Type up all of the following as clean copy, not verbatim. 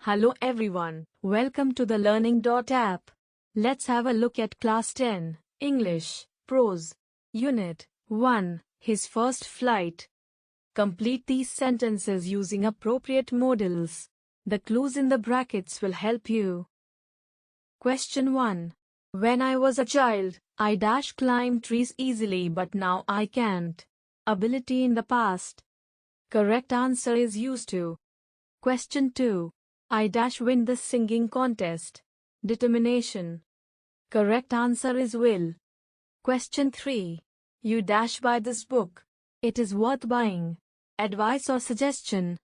Hello everyone, welcome to the Learning.app. Let's have a look at Class 10, English, Prose, Unit 1, His First Flight. Complete these sentences using appropriate modals. The clues in the brackets will help you. Question 1. When I was a child, I climbed trees easily but now I can't. Ability in the past. Correct answer is used to. Question 2. I win the singing contest. Determination. Correct answer is will. Question 3. You buy this book. It is worth buying. Advice or suggestion.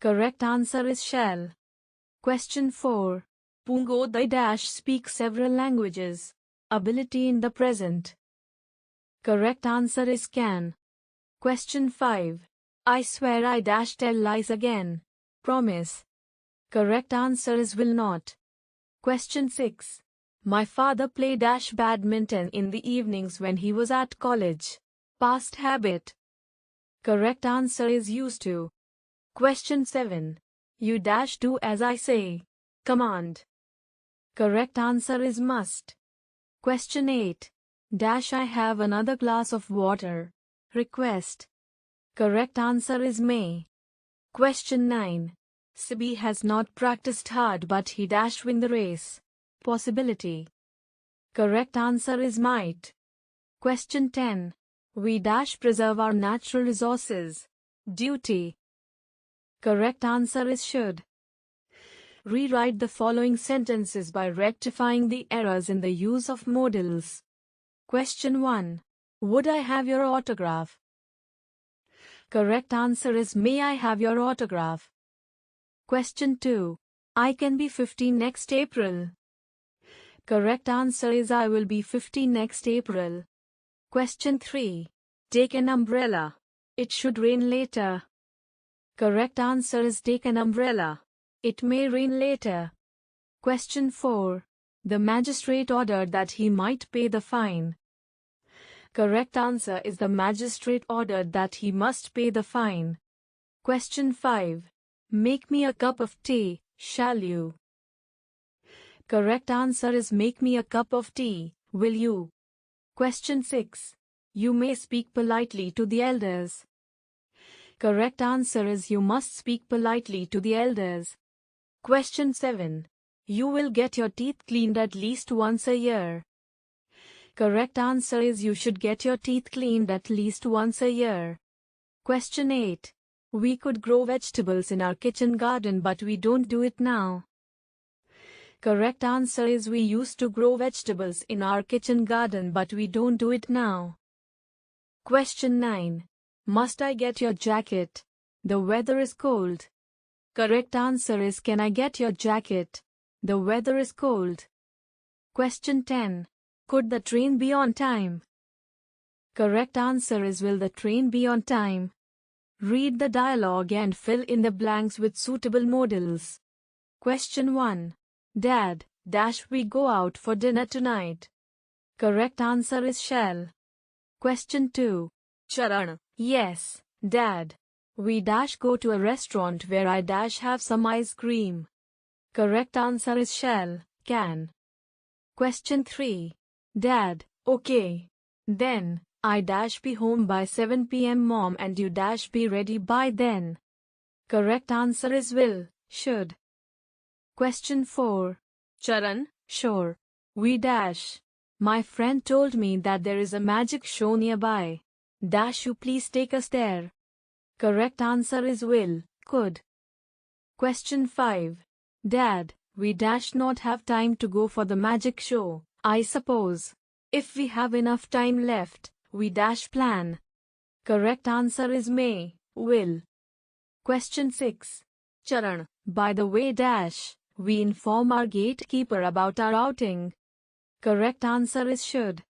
Correct answer is shall. Question 4. Pungo the speaks several languages. Ability in the present. Correct answer is can. Question 5. I swear I tell lies again. Promise. Correct answer is will not. Question 6. My father played badminton in the evenings when he was at college. Past habit. Correct answer is used to. Question 7. You do as I say. Command. Correct answer is must. Question 8. I have another glass of water. Request. Correct answer is may. Question 9. Sibi has not practiced hard but he win the race. Possibility. Correct answer is might. Question 10. We preserve our natural resources. Duty. Correct answer is should. Rewrite the following sentences by rectifying the errors in the use of modals. Question 1. Would I have your autograph? Correct answer is may I have your autograph. Question 2. I can be 15 next April. Correct answer is I will be 15 next April. Question 3. Take an umbrella. It should rain later. Correct answer is take an umbrella. It may rain later. Question 4. The magistrate ordered that he might pay the fine. Correct answer is the magistrate ordered that he must pay the fine. Question 5. Make me a cup of tea, shall you? Correct answer is make me a cup of tea, will you? Question 6. You may speak politely to the elders. Correct answer is you must speak politely to the elders. Question 7. You will get your teeth cleaned at least once a year. Correct answer is you should get your teeth cleaned at least once a year. Question 8. We could grow vegetables in our kitchen garden but we don't do it now. Correct answer is we used to grow vegetables in our kitchen garden but we don't do it now. Question 9. Must I get your jacket? The weather is cold. Correct answer is can I get your jacket? The weather is cold. Question 10. Could the train be on time? Correct answer is will the train be on time? Read the dialogue and fill in the blanks with suitable modals. Question 1. Dad, we go out for dinner tonight. Correct answer is shall. Question 2. Charan, yes, Dad. We go to a restaurant where I have some ice cream. Correct answer is shall, can. Question 3. Dad, okay. Then, I be home by 7 p.m. Mom and you be ready by then. Correct answer is will, should. Question 4. Charan, sure. We My friend told me that there is a magic show nearby. You please take us there. Correct answer is will, could. Question 5. Dad, we not have time to go for the magic show, I suppose. If we have enough time left, we plan. Correct answer is may, will. Question 6. Charan, by the way we inform our gatekeeper about our outing. Correct answer is should.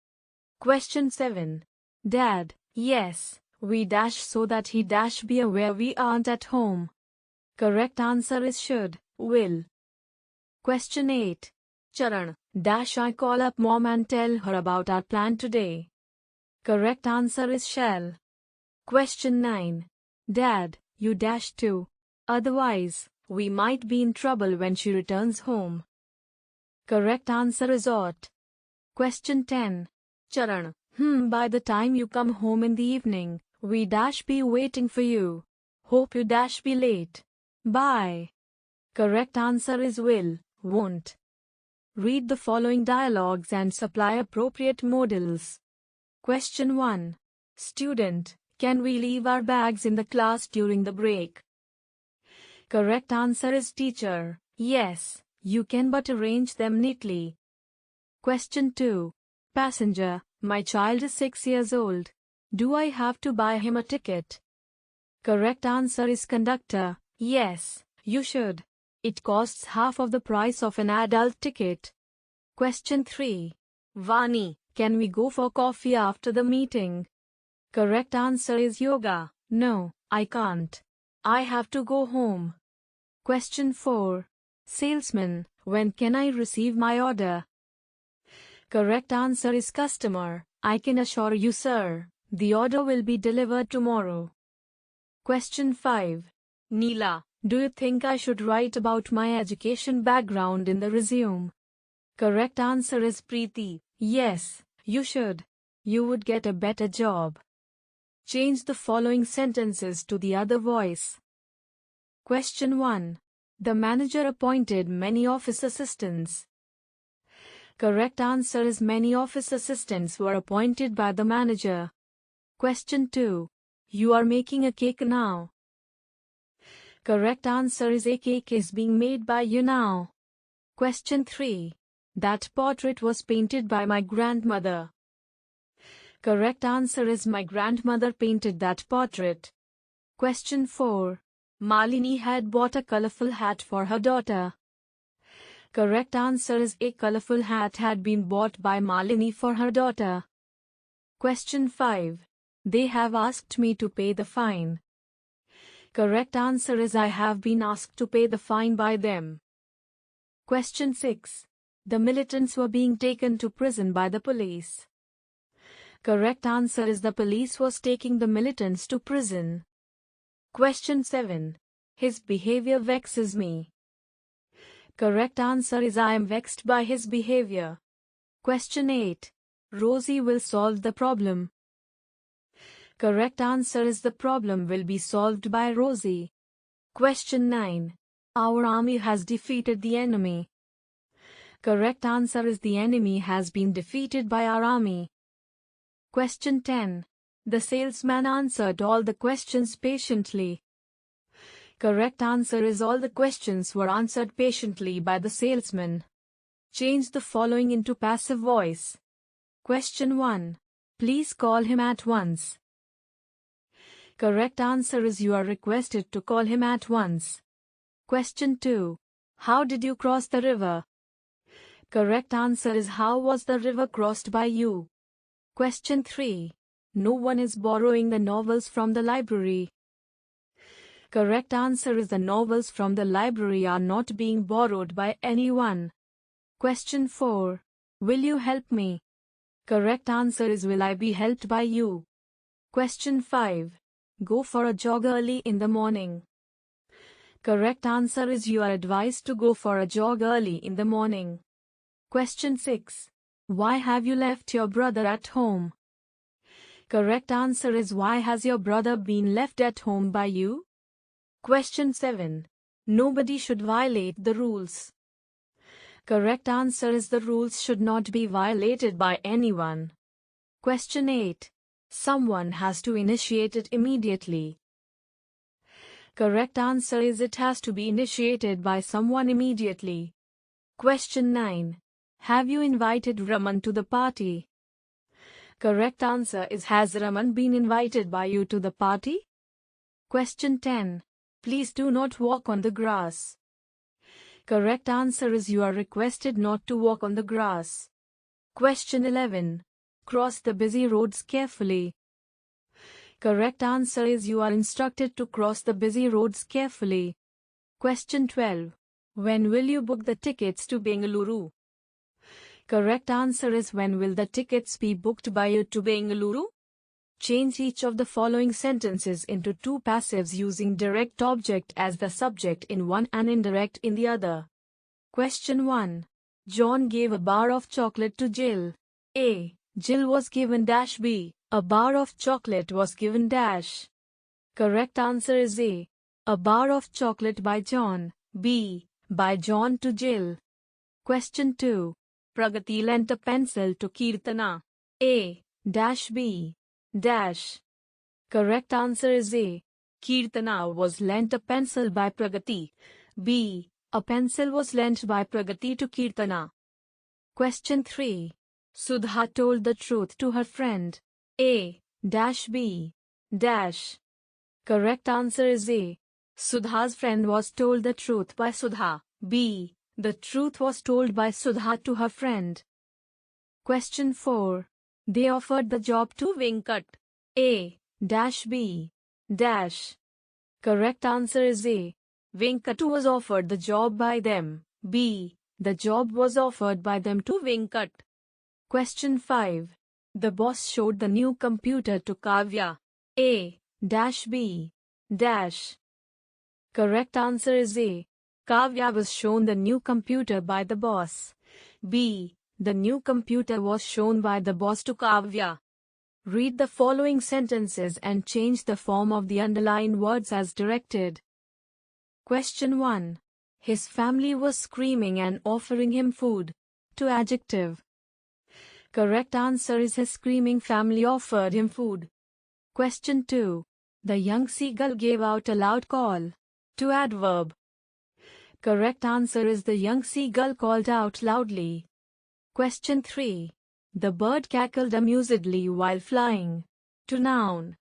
Question 7. Dad, yes, we so that he be aware we aren't at home. Correct answer is should, will. Question 8. Charan, I call up Mom and tell her about our plan today. Correct answer is shall. Question 9. Dad, you too. Otherwise, We might be in trouble when she returns home. Correct answer is ought. Question 10. Charan, by the time you come home in the evening, we dash be waiting for you. Hope you dash be late. Bye. Correct answer is will, won't. Read the following dialogues and supply appropriate modals. Question 1. Student, can we leave our bags in the class during the break? Correct answer is teacher, yes, you can but arrange them neatly. Question 2. Passenger, my child is 6 years old. Do I have to buy him a ticket? Correct answer is conductor, yes, you should. It costs half of the price of an adult ticket. Question 3. Vani, can we go for coffee after the meeting? Correct answer is yoga, no, I can't. I have to go home. Question 4. Salesman, when can I receive my order? Correct answer is customer, I can assure you sir, the order will be delivered tomorrow. Question 5. Neela, do you think I should write about my education background in the resume? Correct answer is Preeti, yes, you should. You would get a better job. Change the following sentences to the other voice. Question 1. The manager appointed many office assistants. Correct answer is many office assistants were appointed by the manager. Question 2. You are making a cake now. Correct answer is a cake is being made by you now. Question 3. That portrait was painted by my grandmother. Correct answer is my grandmother painted that portrait. Question 4. Malini had bought a colorful hat for her daughter. Correct answer is a colorful hat had been bought by Malini for her daughter. Question 5. They have asked me to pay the fine. Correct answer is I have been asked to pay the fine by them. Question 6. The militants were being taken to prison by the police. Correct answer is the police was taking the militants to prison. Question 7. His behavior vexes me. Correct answer is I am vexed by his behavior. Question 8. Rosie will solve the problem. Correct answer is the problem will be solved by Rosie. Question 9. Our army has defeated the enemy. Correct answer is the enemy has been defeated by our army. Question 10. The salesman answered all the questions patiently. Correct answer is all the questions were answered patiently by the salesman. Change the following into passive voice. Question 1. Please call him at once. Correct answer is you are requested to call him at once. Question 2. How did you cross the river? Correct answer is how was the river crossed by you? Question 3. No one is borrowing the novels from the library. Correct answer is the novels from the library are not being borrowed by anyone. Question 4. Will you help me? Correct answer is will I be helped by you? Question 5. Go for a jog early in the morning. Correct answer is you are advised to go for a jog early in the morning. Question 6. Why have you left your brother at home? Correct answer is why has your brother been left at home by you? Question 7. Nobody should violate the rules. Correct answer is the rules should not be violated by anyone. Question 8. Someone has to initiate it immediately. Correct answer is it has to be initiated by someone immediately. Question 9. Have you invited Raman to the party? Correct answer is has Raman been invited by you to the party? Question 10. Please do not walk on the grass. Correct answer is you are requested not to walk on the grass. Question 11. Cross the busy roads carefully. Correct answer is you are instructed to cross the busy roads carefully. Question 12. When will you book the tickets to Bengaluru? Correct answer is when will the tickets be booked by you to Bengaluru? Change each of the following sentences into two passives using direct object as the subject in one and indirect in the other. Question 1. John gave a bar of chocolate to Jill. A. Jill was given dash. B. A bar of chocolate was given dash. Correct answer is A. A bar of chocolate by John. B. By John to Jill. Question 2. Pragati lent a pencil to Kirtana. A. Dash. B. Dash. Correct answer is A. Kirtana was lent a pencil by Pragati. B. A pencil was lent by Pragati to Kirtana. Question 3. Sudha told the truth to her friend. A. Dash. B. Dash. Correct answer is A. Sudha's friend was told the truth by Sudha. B. The truth was told by Sudha to her friend. Question 4. They offered the job to Venkat. A. Dash. B. Dash. Correct answer is A. Venkat was offered the job by them. B. The job was offered by them to Venkat. Question 5. The boss showed the new computer to Kavya. A. Dash. B. Dash. Correct answer is A. Kavya was shown the new computer by the boss. B. The new computer was shown by the boss to Kavya. Read the following sentences and change the form of the underlined words as directed. Question 1. His family was screaming and offering him food. To adjective. Correct answer is his screaming family offered him food. Question 2. The young seagull gave out a loud call. To adverb. Correct answer is the young seagull called out loudly. Question 3. The bird cackled amusedly while flying. To noun.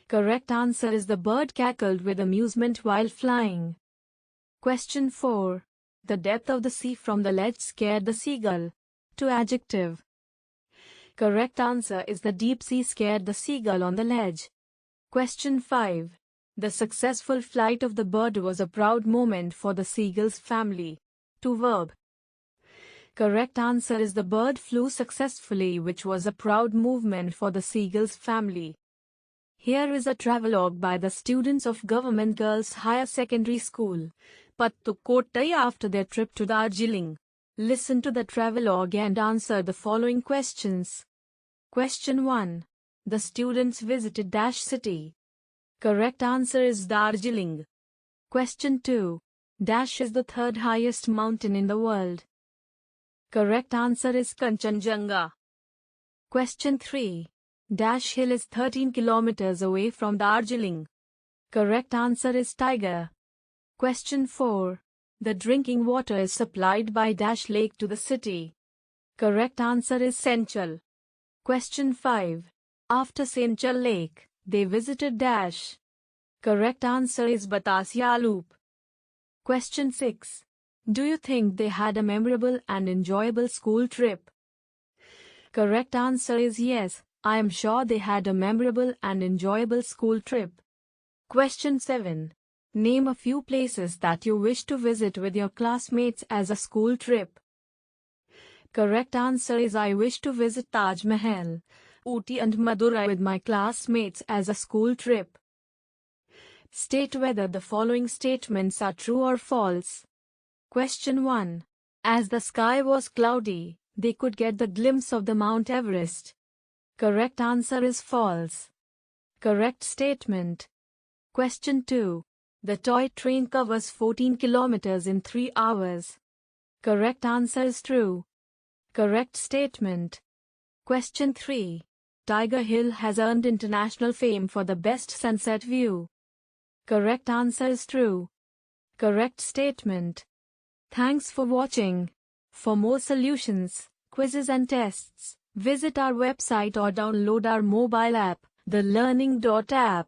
Correct answer is the bird cackled with amusement while flying. Question 4. The depth of the sea from the ledge scared the seagull. To adjective. Correct answer is the deep sea scared the seagull on the ledge. Question 5. The successful flight of the bird was a proud moment for the seagull's family. To verb. Correct answer is the bird flew successfully, which was a proud movement for the seagull's family. Here is a travelogue by the students of Government Girls Higher Secondary School, Pattukottai after their trip to Darjeeling. Listen to the travelogue and answer the following questions. Question 1. The students visited Dash City. Correct answer is Darjeeling. Question 2. Dash is the third highest mountain in the world. Correct answer is Kanchenjunga. Question 3. Dash Hill is 13 kilometers away from Darjeeling. Correct answer is Tiger. Question 4. The drinking water is supplied by Dash Lake to the city. Correct answer is Senchal. Question 5. After Senchal Lake, they visited Dash. Correct answer is Batasia Loop. Question 6. Do you think they had a memorable and enjoyable school trip? Correct answer is yes, I am sure they had a memorable and enjoyable school trip. Question 7. Name a few places that you wish to visit with your classmates as a school trip. Correct answer is I wish to visit Taj Mahal, Ooty and Madurai with my classmates as a school trip. State whether the following statements are true or false. Question 1. As the sky was cloudy, they could get the glimpse of the Mount Everest. Correct answer is false. Correct statement. Question 2. The toy train covers 14 kilometers in 3 hours. Correct answer is true. Correct statement. Question 3. Tiger Hill has earned international fame for the best sunset view. Correct answer is true. Correct statement. Thanks for watching. For more solutions, quizzes and tests, visit our website or download our mobile app, the Learning.app.